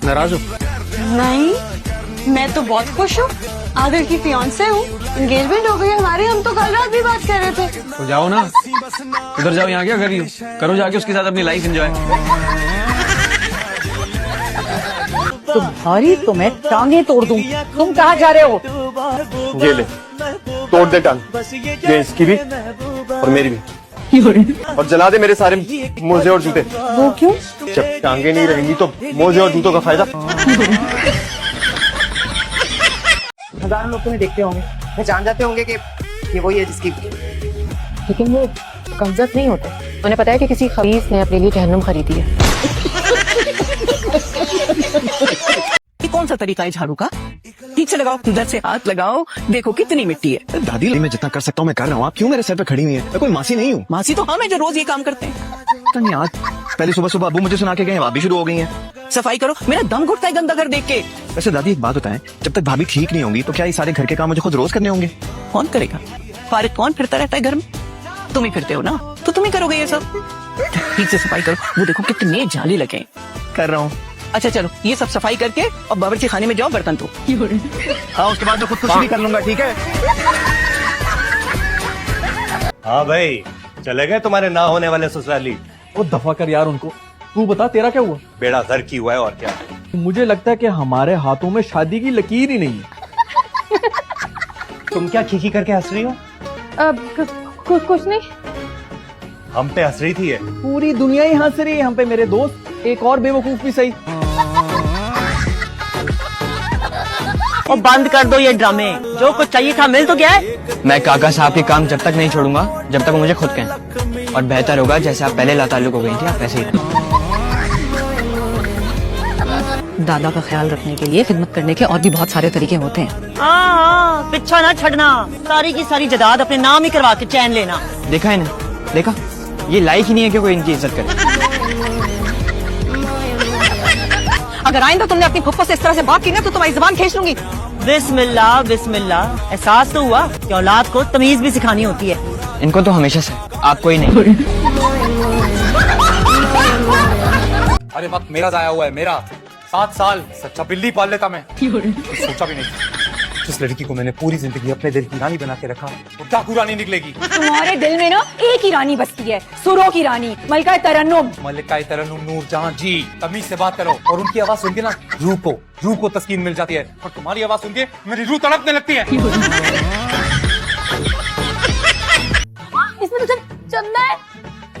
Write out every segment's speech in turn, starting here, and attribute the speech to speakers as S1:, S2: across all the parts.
S1: नाराज हो?
S2: नहीं, मैं तो बहुत खुश हूँ। आदिल की फियांसे हूँ, एंगेजमेंट हो गई हमारी। हम तो कल रात भी बात कर रहे थे।
S1: तो जाओ ना, उधर जाओ, यहाँ क्या कर रही हो? करो जाके उसके साथ अपनी लाइफ एंजॉय।
S3: तुम्हारी तो मैं टांगे तोड़ दूं। तुम कहाँ जा रहे हो?
S4: ये ले, तोड़ दे टांग, ये इसकी भी और मेरी भी, और जला दे मेरे सारे मोजे और जूते।
S3: वो क्यों?
S4: जब टांगे नहीं रहेंगी तो मोजे और जूतों का फायदा।
S3: हजारों लोग तुम्हें देखते होंगे, मैं जान जाते होंगे कि ये वही है जिसकी, लेकिन वो कमजोर नहीं होते। उन्हें पता है कि किसी खबीस ने अपने लिए जहन्नुम खरीदी है।
S5: ये कौन सा तरीका है झाड़ू का? ठीक से लगाओ, इधर से हाथ लगाओ, देखो कितनी मिट्टी है।
S6: दादी, मैं जितना कर सकता हूँ मैं कर रहा हूँ। आप क्यों मेरे सर पे खड़ी हुई है? मैं कोई मासी नहीं हूँ।
S5: मासी तो हम है जो रोज ये काम करते हैं।
S6: पता नहीं, आज पहले सुबह सुबह अबू मुझे सुना के गए, भाभी शुरू हो गई है।
S5: सफाई करो, मेरा दम घुटता है गंदा घर देख के।
S6: वैसे दादी एक बात बताएं, जब तक भाभी ठीक नहीं होंगी तो क्या ये सारे घर के काम मुझे खुद रोज करने होंगे?
S5: कौन करेगा? फारिग कौन फिरता रहता है घर में? तुम ही फिरते हो ना, तो तुम ही करोगे ये सब। ठीक से सफाई करो, वो देखो कितने जाली लगे।
S6: कर रहा हूँ।
S5: अच्छा चलो, ये सब सफाई करके और बावर्ची खाने में जाओ, बर्तन धो।
S6: हाँ, उसके बाद मैं खुद कुछ भी कर लूंगा, ठीक है?
S4: हाँ भाई, चले गए तुम्हारे ना होने वाले ससुराली।
S1: वो दफा कर यार उनको। तू बता, तेरा क्या हुआ?
S4: बेड़ा घर की हुआ है और क्या।
S1: मुझे लगता है कि हमारे हाथों में शादी की लकीर ही नहीं है।
S4: तुम क्या खीखी करके हंस रही हो?
S3: कुछ नहीं।
S4: हम पे हंस रही थी ये।
S1: पूरी दुनिया ही हंस रही है हम पे मेरे दोस्त, एक और बेवकूफ भी सही।
S5: और बंद कर दो ये ड्रामे, जो कुछ चाहिए था मिल तो गया है।
S7: मैं काका साहब के काम जब तक नहीं छोड़ूंगा जब तक वो मुझे खुद कहें, और बेहतर होगा जैसे आप पहले लाताल्लुक हो गई थी आप वैसे ही।
S3: दादा का ख्याल रखने के लिए खिदमत करने के और भी बहुत सारे तरीके होते हैं।
S5: हाँ, पीछा ना छड़ना, सारी की सारी जायदाद अपने नाम ही करवा के चैन लेना।
S7: देखा है ना, देखा, ये लायक ही नहीं है कि कोई इनकी इज्जत करे।
S3: अगर आइंदा तुमने अपनी फुफ्फो से इस तरह से बात की ना तो तुम्हारी जुबान खींच लूंगी।
S5: बिस्मिल्लाह बिस्मिल्लाह। एहसास तो हुआ कि औलाद को तमीज भी सिखानी होती है।
S7: इनको तो हमेशा से, आपको ही नहीं।
S1: अरे वक्त मेरा जाया हुआ है, मेरा 7 साल सच्चा बिल्ली पाल लेता मैं। सोचा भी नहीं जिस लड़की को मैंने पूरी जिंदगी अपने दिल की रानी बना के रखा, वो डाकू रानी निकलेगी।
S8: तुम्हारे दिल में ना एक ही रानी बसती है, सुरों की रानी, मलिका तरन्नुम।
S1: मलिका तरन्नुम नूरजहां जी, तमीज से बात करो। और उनकी आवाज सुन के ना रूह को तस्कीन मिल जाती है, और तुम्हारी आवाज सुन के मेरी रूह तड़पने लगती है।
S8: इसमें तो चंदा है,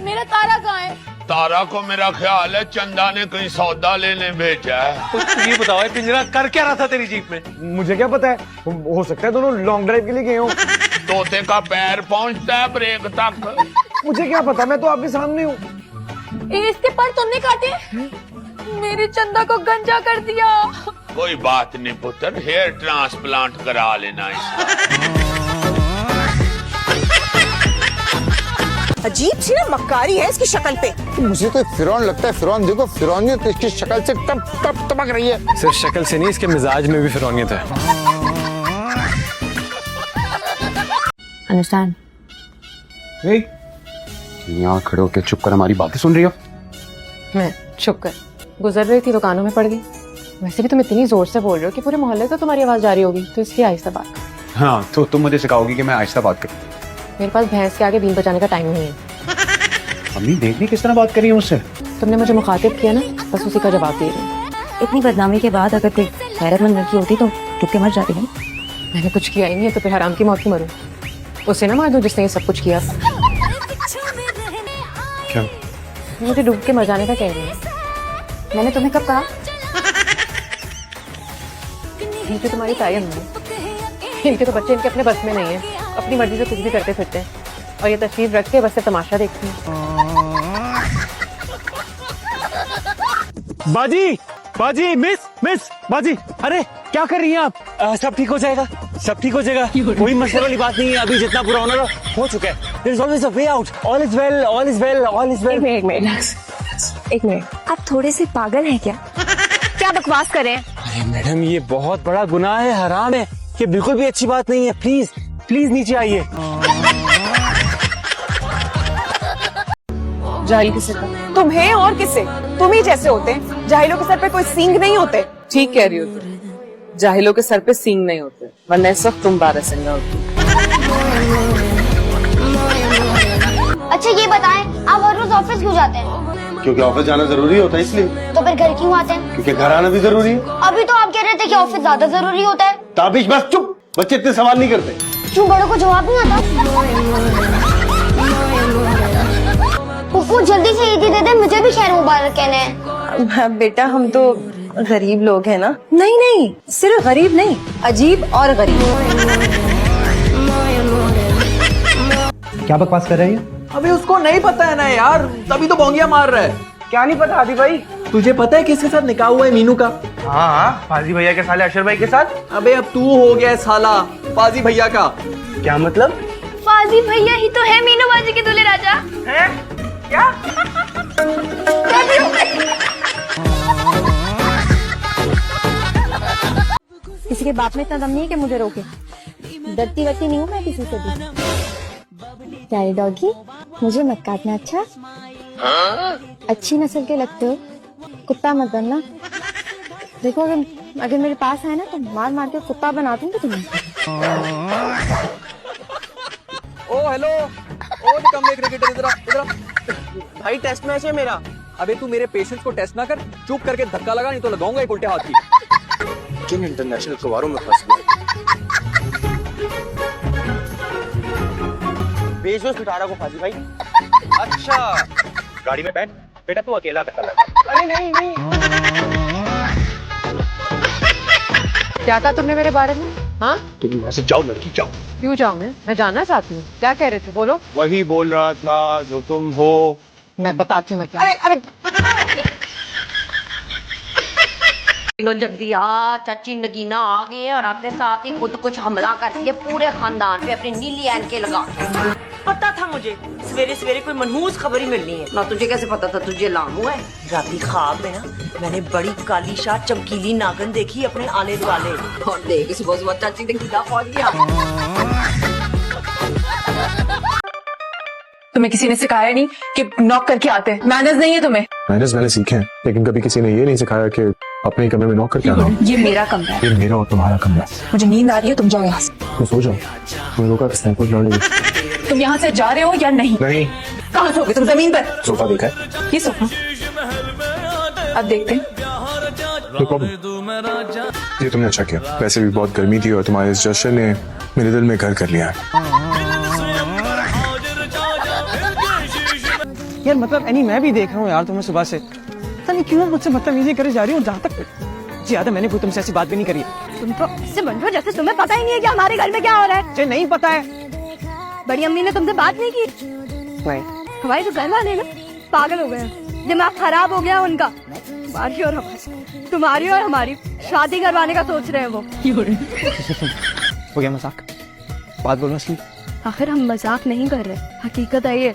S8: मेरा तारा कहाँ है?
S9: तारा को मेरा ख्याल है चंदा ने कहीं सौदा लेने भेजा है।
S4: तो ये बताओ, पिंजरा कर क्या रहा था तेरी जीप में? मुझे क्या पता है, हो सकता है दोनों लॉन्ग ड्राइव के लिए गए हो।
S9: तोते का पैर पहुंचता है ब्रेक तक।
S4: मुझे क्या पता, मैं तो आपके सामने हूँ।
S8: इसके पर तुमने काटे, मेरी चंदा को गंजा कर दिया।
S9: कोई बात नहीं पुत्र, हेयर ट्रांसप्लांट करा लेना इसका।
S5: अजीब सी ना मक्कारी है इसकी शक्ल पे।
S10: मुझे तो फिरौन लगता है। फिरौन देखो, फिरौनियत इसकी शक्ल से टप टप टपक रही है।
S4: सिर्फ शक्ल से नहीं, इसके मिजाज में भी फिरौनियत है।
S3: अंडरस्टैंड?
S10: यहाँ खड़े होकर चुप कर हमारी बातें सुन रही हो?
S3: मैं चुप कर गुजर रही थी तो कानों में पड़ गई। वैसे भी तुम इतनी जोर से बोल रहे हो कि पूरे मोहल्ले तो तुम्हारी आवाज जा रही होगी, तो इसलिए आहिस्ता बात कर।
S10: हाँ, तो तुम मुझे सिखाओगी कि मैं आहिस्ता बात करूँ?
S3: मेरे पास भैंस के आगे बीन बचाने का टाइम नहीं है।
S10: अम्मी देखनी किस तरह बात कर रही है मुझसे?
S3: तुमने मुझे मुखातिब किया ना, बस उसी का जवाब दे रही हूँ। इतनी बदनामी के बाद अगर कोई गैरतमंद लड़की होती तो टूट के मर जाती है। मैंने कुछ किया ही नहीं है तो फिर हराम की मौत की मरूं। उसे ना मार दो जिसने ये सब कुछ किया।
S10: क्या?
S3: मुझे डूब के मर जाने का कह रही है। मैंने तुम्हें कब कहा? ये तो तुम्हारी तायम है। इनके तो बच्चे इनके अपने बस में नहीं है, अपनी मर्जी से कुछ भी करते फिरते हैं, और ये तशरीफ रख के बस से तमाशा देखती है।
S4: बाजी, मिस, बाजी, अरे क्या कर रही हैं आप? सब ठीक हो जाएगा, सब ठीक हो जाएगा, कोई मसले वाली बात नहीं है। अभी जितना बुरा होना हो चुका है। There is always a way out. All is well, all is well, all is well.
S8: एक मिनट, आप थोड़े से पागल हैं क्या? क्या बकवास कर रहे हैं?
S4: अरे मैडम, ये बहुत बड़ा गुनाह है, हराम है, ये बिल्कुल भी अच्छी बात नहीं है। प्लीज प्लीज नीचे आइए।
S3: जाहिल किसे? तुम्हें और किसे? तुम ही जैसे होते हैं, जाहिलों के सर पे कोई सींग नहीं होते।
S5: ठीक कह रही हो तुम, जाहिलों के सर पे सींग नहीं होते, वरना इस वक्त तुम 12 सिंगा होती।
S8: अच्छा ये बताएं, आप हर रोज ऑफिस क्यों जाते हैं?
S10: क्योंकि ऑफिस जाना जरूरी होता है इसलिए।
S8: तो फिर घर क्यों आते हैं?
S10: क्योंकि घर आना भी जरूरी है।
S8: अभी तो आप कह रहे थे कि ऑफिस ज्यादा जरूरी होता है।
S10: ताबिश बस चुप, बच्चे इतने सवाल नहीं करते।
S8: क्यों बड़ों को जवाब नहीं आता? कुकू जल्दी से ईदी दे दे, मुझे भी खैर मुबारक कहने हैं।
S2: बेटा हम तो गरीब लोग हैं ना। नहीं नहीं, सिर्फ गरीब नहीं, अजीब और गरीब।
S6: क्या बकवास कर रही है?
S7: अबे उसको नहीं पता है ना यार, तभी तो बोंगिया मार रहा है।
S6: क्या नहीं पता आदि भाई?
S7: तुझे पता है किसके साथ निकाह हुआ है मीनू का?
S6: हाँ, फाजी भैया के साले अशर भाई के साथ।
S7: अबे अब तू हो गया है साला फाजी भैया का।
S6: क्या मतलब?
S8: फाजी भैया ही तो है मीनू बाजी के दूल्हे राजा।
S6: हैं? क्या?
S8: किसी के बाप में इतना दम नहीं है कि मुझे रोके। डरती वरती नहीं हूँ मैं किसी से भी। प्यारे डॉगी, मुझे मत काटना अच्छा? अच्छी नस्ल के लगते हो, कुत्ता मत बनना। देखो अगर मेरे पास आए ना तो मार मार के कुत्ता बना दूंगी तुम्हें।
S7: ओ हेलो, ओ निकम्मे क्रिकेटर, इधर भाई टेस्ट मैच है मेरा। अबे तू मेरे पेशेंस को टेस्ट ना कर, चुप करके धक्का लगा, नहीं तो लगाऊंगा एक उल्टे हाथ की।
S6: किन इंटरनेशनल कवारों में फंस गया?
S4: बेजोस पिटारा को फाजी भाई।
S6: अच्छा, गाड़ी में बैठ बेटा, तू अकेला धक्का लगा।
S4: अरे नहीं नहीं,
S3: क्या कहा तुमने मेरे बारे में? हाँ,
S6: तुम यहाँ से जाओ लड़की, जाओ।
S3: क्यों जाऊँ मैं जानना चाहती हूँ। क्या कह रहे थे, बोलो।
S6: वही बोल रहा था जो तुम हो।
S3: मैं बताती हूँ मैं क्या।
S2: अरे
S11: लो जल्दी आ, चाची नगीना आ गए और अपने साथ ही खुद कुछ हमला कर दिया पूरे खानदान पे अपनी नीली एनके लगा।
S5: पता था मुझे सवेरे सवेरे कोई मनहूस खबर ही मिलनी है।
S11: ना तुझे कैसे पता था, तुझे लामू है?
S5: राती ख्वाब में ना मैंने बड़ी काली शाह चमकीली नागन देखी अपने आले दुआले।
S11: और देख सुबह सुबह चाची ने गीला पहुंच गया।
S3: तुम्हें किसी ने सिखाया नहीं कि नॉक करके आते हैं? मैनर्स नहीं है तुम्हें?
S6: मैंने सीखे हैं, लेकिन कभी किसी ने ये नहीं सिखाया कि अपने कमरे में नॉक करके आना।
S3: ये मेरा कमरा है।
S6: ये मेरा और तुम्हारा कमरा।
S3: मुझे नींद आ रही है, तुम जाओ यहाँ से।
S6: तो सो जाओ। तुम्हें रोका किसने? कुछ लौंडी।
S3: तुम यहाँ से जा रहे हो या नहीं?
S6: नहीं।
S3: कहाँ सोगे तुम? जमीन पर।
S6: सोफा देखा है?
S3: ये सोफा अब देखते हैं।
S6: No problem। ये तुमने अच्छा किया। वैसे भी बहुत गर्मी थी और तुम्हारे इस जश्न ने मेरे दिल में घर कर लिया है।
S4: यार मतलब एनी मैं भी देख रहा हूँ यार तुम्हें सुबह से, पता नहीं क्यों मुझसे बदतमीजी करे जा रही हूँ। जहाँ तक जी याद है मैंने कोई तुमसे ऐसी बात भी नहीं करी।
S8: तुम तो इससे बन रहे हो जैसे तुम्हें पता ही नहीं है कि हमारे घर में क्या हो रहा है।
S4: मुझे नहीं पता है।
S8: बड़ी अम्मी ने तुमसे बात नहीं की?
S4: नहीं।
S8: हमारे जो घर वाले ना पागल हो गए हैं, दिमाग खराब हो गया उनका। तुम्हारी और हमारी शादी करवाने का सोच रहे हैं वो।
S4: हो गया मजाक, बात बोलना असली।
S8: आखिर हम मजाक नहीं कर रहे, हकीकत है ये।